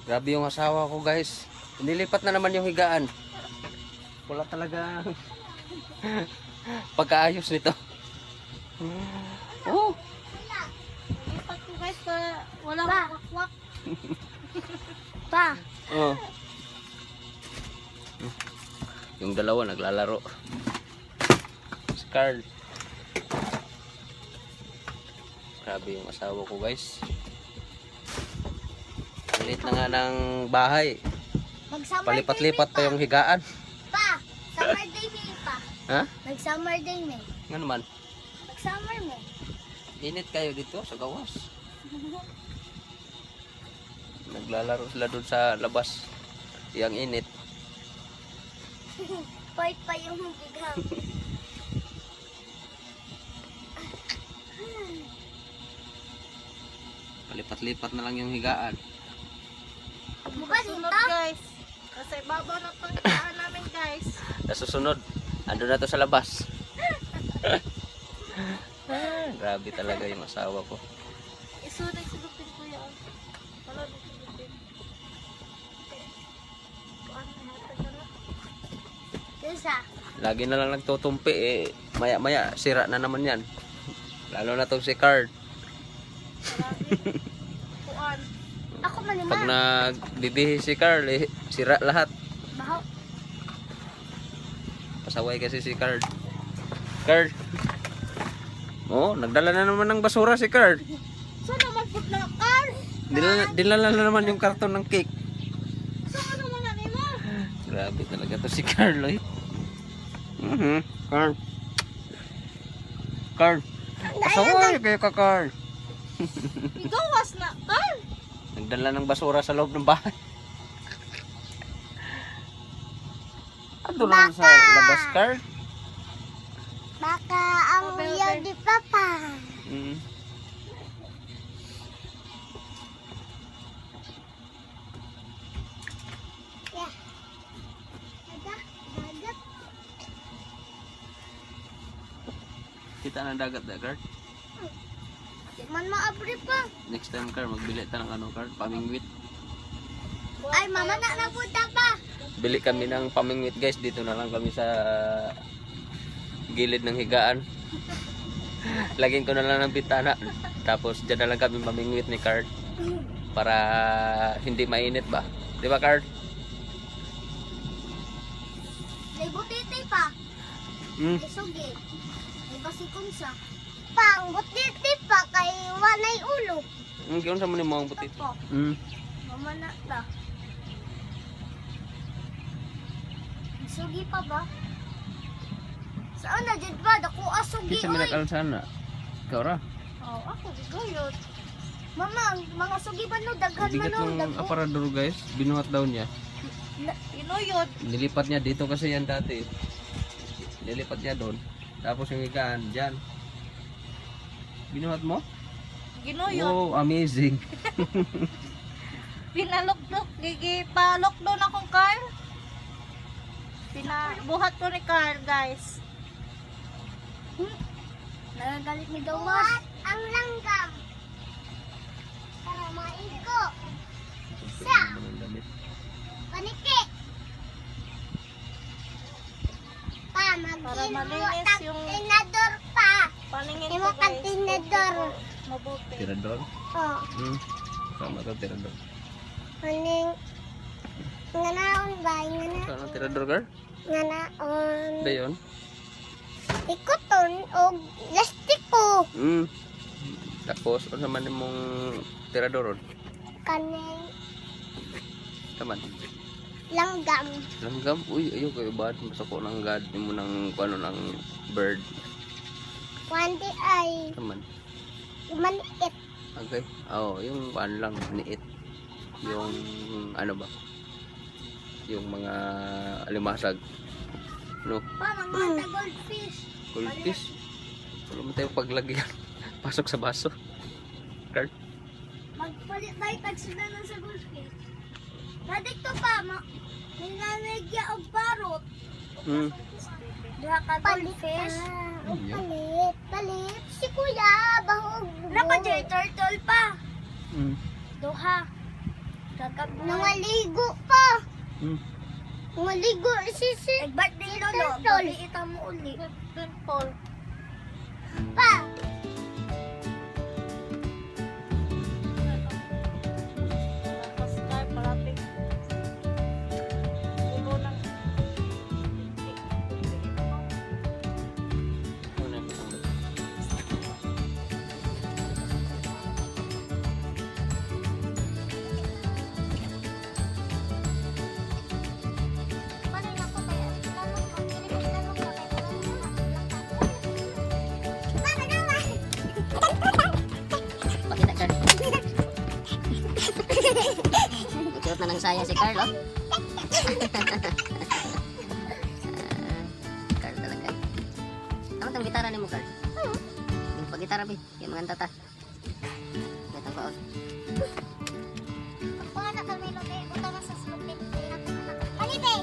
Grabe yung asawa ko guys. Nilipat na naman yung higaan. Wala talaga pagkaayos nito. Oh. Lipat ko guys para walang wakwak. Pa. Oh. Yung dalawa naglalaro. Si Carl. Grabe yung asawa ko guys. Malit na nga ng bahay. Palipat-lipat pa yung higaan. Pa, summer day May pa. Ha? Nag-summer day May. Nga naman. Nag-summer May. Init kayo dito sa gawas. Naglalaro sila doon sa labas. Yang init. Point pa yung higang. Palipat-lipat na lang yung higaan. Susunod guys. Kasi babaw na pang higaan namin guys. Nasusunod. Ando na to sa labas. Grabe talaga yung asawa ko. Isunod sulupin ko yan. Wala na sulupin. Isa. Lagi na lang nagtutumpi eh. Maya-maya sira na naman yan. Lalo na tong si Card. Kuan. Ako man Pag nagbibihi si Carl eh, sira lahat. Bahaw. Pasaway kasi si Card. Card. Oh, nagdala na naman ng basura si Card. So naman po na car. Dinala na naman yung karton ng cake. So ano man na mo? Grabe talaga to si Carl eh. Carl. Carl. Pasaway kayo ka Carl. Igawas na car. Nagdala ng basura sa loob ng bahay. Ando na sa labas Carl. Baka ang uyaw di papa. Yeah. Dagat. Kita ng dagat. Di man maabri pa. Next time Carl, magbili ta ng ano Carl, pamingwit. Ay mama na napunta pa. Bili kami ng pamingwit guys, dito na lang kami sa gilid ng higaan. Lagyan ko na lang ng bitana. Tapos dyan na lang kami mamingwit ni Card. Para hindi mainit ba? Di ba Card? May butiti pa. Hmm. May sugi. May basikon sa. Pang butiti pa kay walay ulo. Gawin sa muna mga butit. Ako. Mama na ta. May sugi pa ba? Saan na dyan ba? Dako asugi Kita minakal sana. Ikaw ra. Oh, ako gigayot. Mama, mga sugi ba no? Daghan man Bigat no? ng aparador guys. Binuhat daw niya. Inuyod. Nilipat niya dito kasi yan dati. Nilipat niya doon. Tapos yung higaan dyan. Binuhat mo? Ginuyod. Wow, amazing. Pinalokdok. Gigipalokdo na kong Carl. Pinabuhat ko ni Carl guys. Nagagalit ni Dawas. Buhat ang langgam. Para maigo. Sa paniki. Pa, mag-inutak tinador pa. Paningin ko guys. Tinador. Mabuti. Tirador? Oo. Sama to tirador. Maning nganaon ba? Sana tirador Card? Nganaon. Dayon? Ikoton o lastiko. Tapos ano naman mong tirador? Kaning Taman. langgam. Langgam? Uy, ayo kayo ba? Basta ko ng god mo ng ano ng bird. Kuwandi ay Taman. maniit. Okay. Oh, yung ano lang niit. Yung ano ba? Yung mga alimasag. No, Pa, mga goldfish. goldfish. Wala mo tayong paglagyan. Pasok sa baso. Card. Magpalit tayo tagsida na sa goldfish. Nadik to pa, may nanagya o parot. Diha ka goldfish. Palit. Si kuya, bahog. Napa dyan, turtle pa. Duha. Nangaligo pa. Hmm. Nangaligo si birthday lolo. Baliita mo uli. Pimple. Pa. Pakita Carl. Nagsuot na ng saya si Carl, oh. Carl talaga. Tama itong gitara ni mo, Carl. Yung pag-gitara, be. Yung mga tata. Gatang paon. Kuha na kami lote. Utama sa slupit. Palite.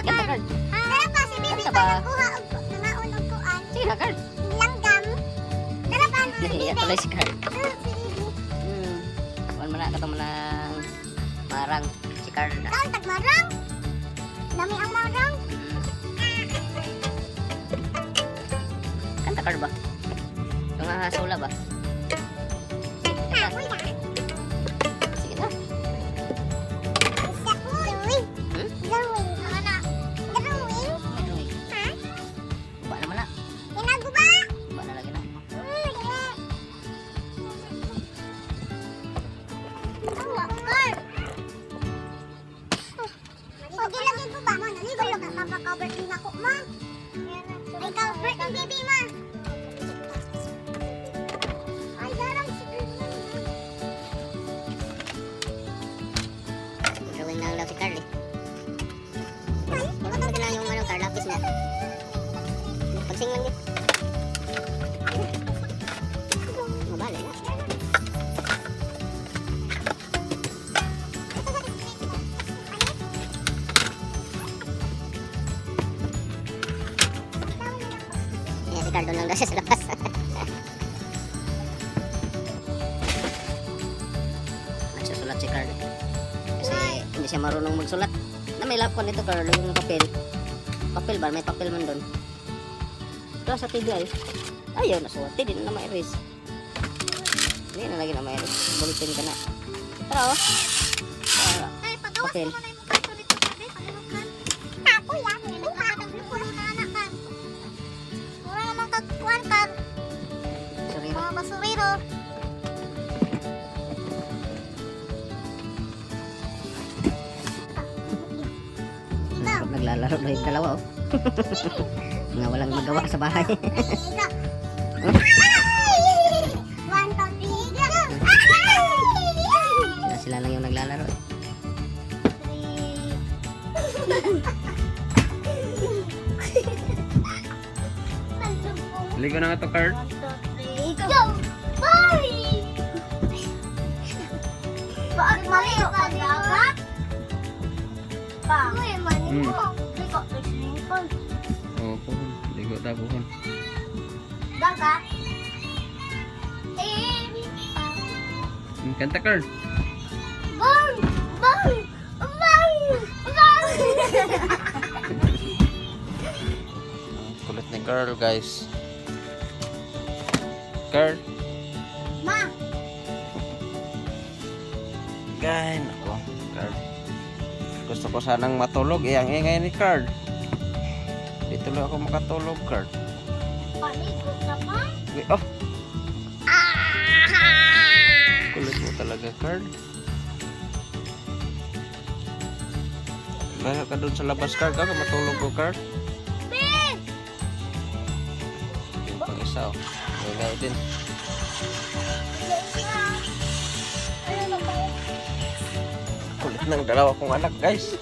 Ganda, Carl. Dala pa si Bibi Ganda pa ba? nakuha og nangaon og kuan. Sige na, Carl. Langgam. Dala pa si Bibi. Iya tuloy si Carl. Si Bibi. Kuan mo na, katong mo ng marang si Carl na. Kaon tagmarang. Dami ang marang. Kanta Carl ba? Yung hasula ba? Ha, kuya. Sige na. Isa drawing. Hmm? Drawing. Ana. Drawing. Drawing. Ha? Ba naman na. Tinago ba? Ba na lagi na. Awa, Carl. Sige lagi ko ba? Naligo lang ka pa-cover din ako, ma. Ay, cover ni baby, ma. Ay, darang si Drawing na lang daw si Carl eh. Wala mo lang yung ano, Carl, lapis na. Pagsing lang din. Mabali na. Ayan si Carl, doon lang daw siya sa labas. Nagsusulat si Carl. Kasi hindi siya marunong magsulat. Na may lapkon nito Carl, yung papel. Papel ba? May papel man doon. Ito sa TV ay. Ayaw, nasuwat. Hindi na ma-erase. Hindi na lagi na ma-erase. Bulitin ka na. Tara oh. Tara. Ay, pagawas Papel. mo na yung mukha tulit ko sabi. Palimutan. Ha, kuya. Mukha ng lupo ng nanakan. Mura naman kagpuan, Carl. Sorry. Mga basurero. Naglalaro na yung dalawa oh. Mga walang magawa sa bahay. Tiga. Ay! One, two, tiga. Ay! Sila lang yung naglalaro eh. Ligo na nga to, Carl. Go! Bye! Bakit mali ka pa dagat? Pa. Uy, mali mo. Hindi ko swimming pool. Oo, pohon. Ligo ta, pohon. Dagat? Kanta, Carl. Bang! Bang! Bang! Bang! Kulit ni Carl, guys. Carl. Ma! Gay, nako. Carl. Gusto ko sanang matulog. Eh, ang ingay ni Carl. Di tuloy ako makatulog, Carl. Paligo ka pa? Oh, kulit mo talaga, Carl. Bahala ka dun sa labas, Carl. Kaka matulog ko, Carl. Ben! Yung pang isa, oh. Ingay din. Ano ba? Kulit ng dalawa kong anak, guys.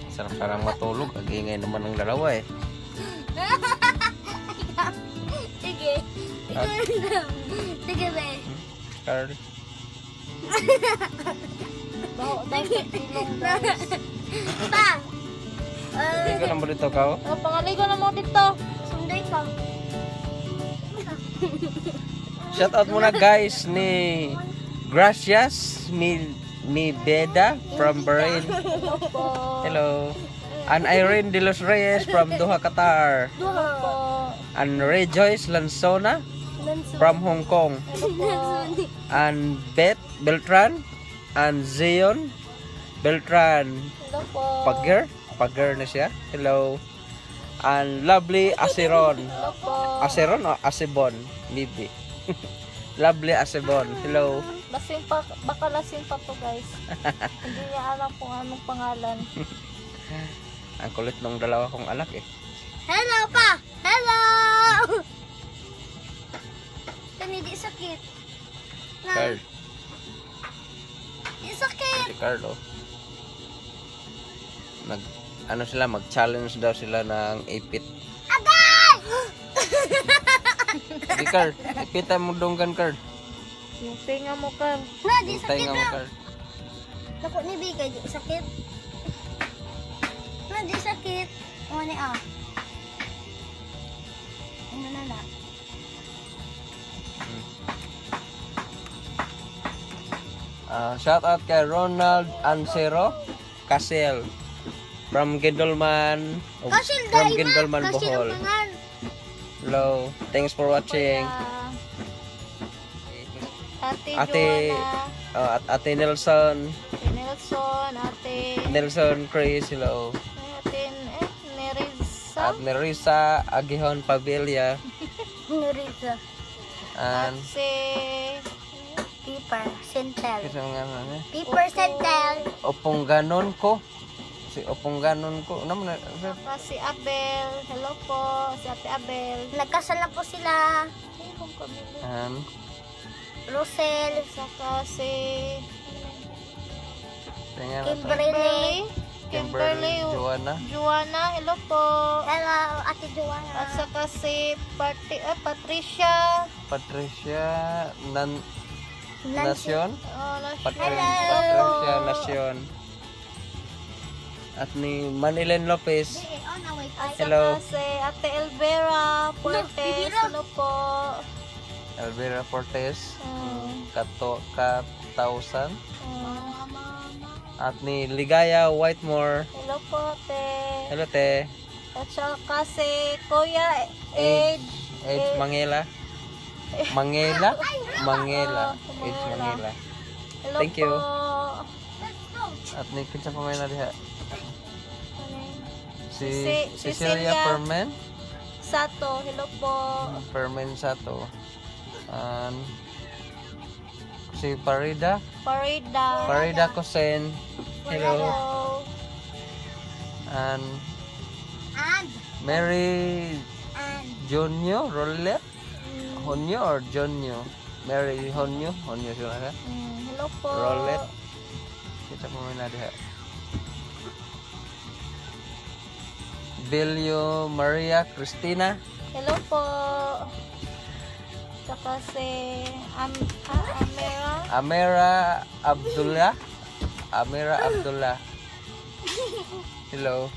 Sarap-sarang matulog. Ang ingay naman ng dalawa, eh. Sige. Ah. Sige, be. Carl. Baho daw sa ilong guys. Pa! Ikaw naman dito ka. Ano pangaligo na mo dito? Sunday ka. Shout out muna guys ni Gracias mi Beda from Bahrain. Po. Hello. And Irene De Los Reyes from Doha, Qatar. Hello po. And Rejoice Lansona from Hong Kong. Hello po. And Beth Beltran and Zion Beltran. Hello po. Pager na siya. Hello. And lovely Aceron. Hello po. Aceron o Acebon? Maybe. Lovely Acebon. Hello. Lasing pa, baka lasing pa to guys. Hindi niya alam kung anong pangalan. Ang kulit ng dalawa kong anak eh. Hello pa! Hello! Kani di sakit. Carl. Di sakit. Si Carl oh. Mag-challenge daw sila ng ipit. Agay! Di Carl, ipitan mo donggan Carl. Yung tinga mo ka. Na, di Hintay sakit nga mo na. Carl. Naku ni Bigay, di sakit. Na, di sakit. O, ni ah. Ano na na? Shout out kay Ronald Ansero Casel from Gendolman. Kasil From dahil Gendolman, na. Kasil Bohol. ang pangan. Hello. Thanks for watching. Ate Ate- Joanna. At Ate Nelson. Ate Nelson. Ate. Nelson Chris. Hello. Ate Nerissa. At Nerissa Agihon Pavilla. Nurita. And Si Paper. Sentel. kasi mga ano, Paper sentel. opong ganon ko. Si opong ganon ko. Ano mo na? saka si Abel. Hello po. Si Ate Abel. Nagkasal na po sila. Ayun kami. And Rosel. Saka si tingnan natin. Kimberly. Kimberly. Joanna. Joanna. Hello po. Hello, Ate Joanna. At saka si Patricia. Patricia Nancy. Nasyon. Hello. Patricia Nasyon. At ni Manilyn Lopez. At Hello. saka si Ate Elvera Portes. Hello po. Elvira Fortes. Mm. Katausan. Mm. At ni Ligaya Whitemore. Hello po, te. Hello te. At saka si Kuya Age. Mangela. Mangela? Mangela. Age Mangela. Hello Thank you. po. At ni kinsa pa may na diha? Si Cecilia. Cecilia Permen. Sato. Hello po. Permen Sato. And si Parida. Parida Kosen. Hello. And And. Mary And. Jonyo Rolet. Honyo or Jonyo? Mary Honyo. Honyo sila ka? Hello po. Rolet. Kita pa may na diha. Belio Maria Cristina. Hello po. Saka si Amira. Amira Abdullah. Amira Abdullah. Hello.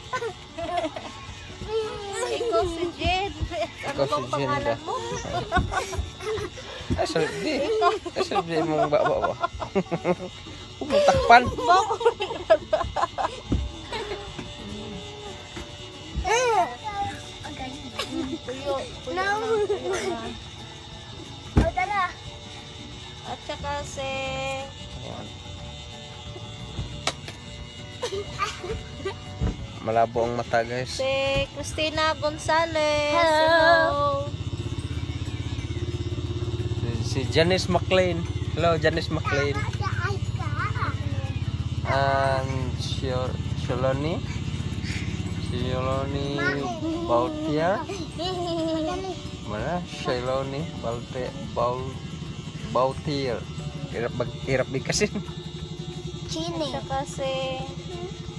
Ikaw si Jed. Ano Ikaw si bang Jed, pangalan ah. mo? Ay, sabi. Ay, sabi mong ba. Huwag mong takpan. Tuyo. No. O, tara. At saka si Malabo ang mata guys. Christina Gonzalez. Hello. Si Janice McLean. Hello Janice McLean. And Shaloni. Shaloni Bautier. Mana? Shaloni Bautier. Hirap bigkasin. Chini. Saka si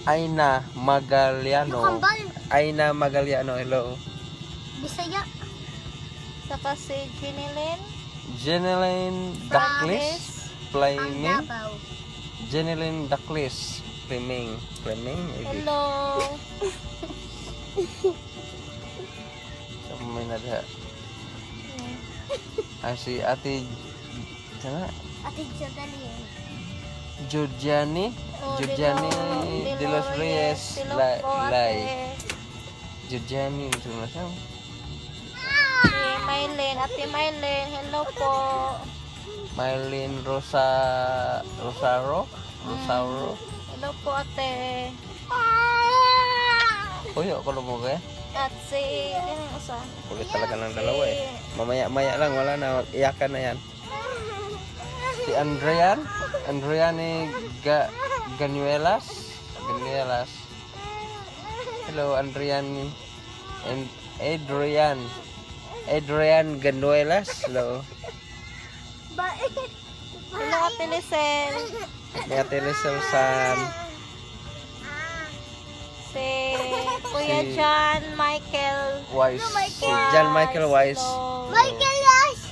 Aina Magaliano. Kambal. Aina Magaliano. Hello. Bisaya. Saka si Jeneline Jeneline Daklis. Flaming. Davao. Jeneline Daklis. Fleming. Maybe. Hello. May na diha. Si Ate sana Ate Jodali. Jurjani Oh, de los Reyes Hello Lai. po, ate. Jurjani ito na siya. Si Mylene. Ate Mylene. Hello po. Mylene Rosauro. Hello po, ate. Uy, ako lumugay. At si... Ganun usa. Kulit talaga ng dalawa eh. Mamaya lang, wala na. Iyakan na yan. Si Andrian ni Ganuelas. Hello, Andrian and Adrian Ganuelas. Hello. Hello, ate Lisel. Ni Ate Lisel San. Si Kuya Si- John Michael. Wise. Si John Michael Wise. Hello. Michael Wise.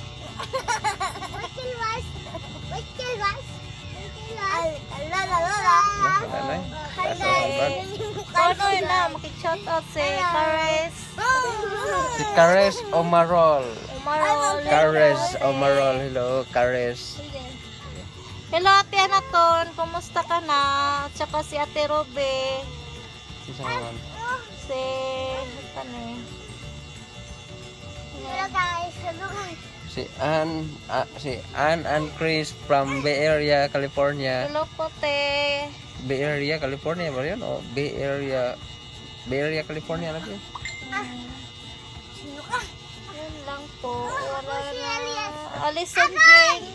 La la la la. Wala na eh. Kaso, Albert. Ano yun na, makik-shout out si Cares. Si Cares Omarol. Umarol. Cares Omarol. Hello, Cares. Hello, ate Anaton. Kumusta ka na? At saka si ate Robe. Si Saman. Si... Ano eh? Hello guys. Si Ann and Chris from Bay Area, California. Hello po, te. Bay Area, California ba yun? O Bay Area, California na ba yun? Yun lang po. Wala na. Alison Jane.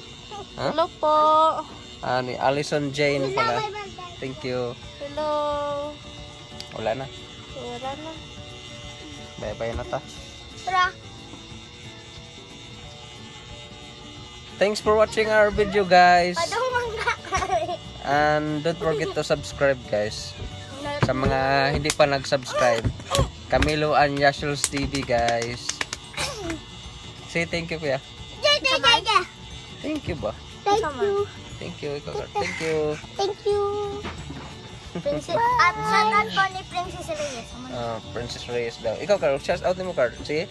Ha? Hello po. Ni Allison Jane pala. Thank you. Hello. Wala na. Wala na. Bye-bye na ta. Tara. Thanks for watching our video, guys. Padumang na. And don't forget to subscribe, guys. Sa mga hindi pa nag-subscribe. Camilo and Yashul's TV, guys. Say thank you, kuya. Thank you ba? Thank you. Thank you. Ikaw, thank you. Thank you. Princess, at shoutout po ni Princess Reyes. Princess Reyes daw. Ikaw, Carl. Shout out mo, Carl. Sige.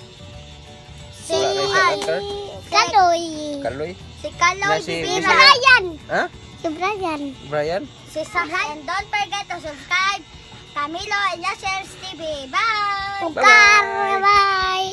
Si Wala kayo shout out, Carl? Kaloy. Carloy. Si Kaloy. Si Si Brian. Brian. Ha? Si Brian. Brian? Si Sahan. And don't forget to subscribe Camilo and Yasher's TV. Bye! Bye-bye. Bye!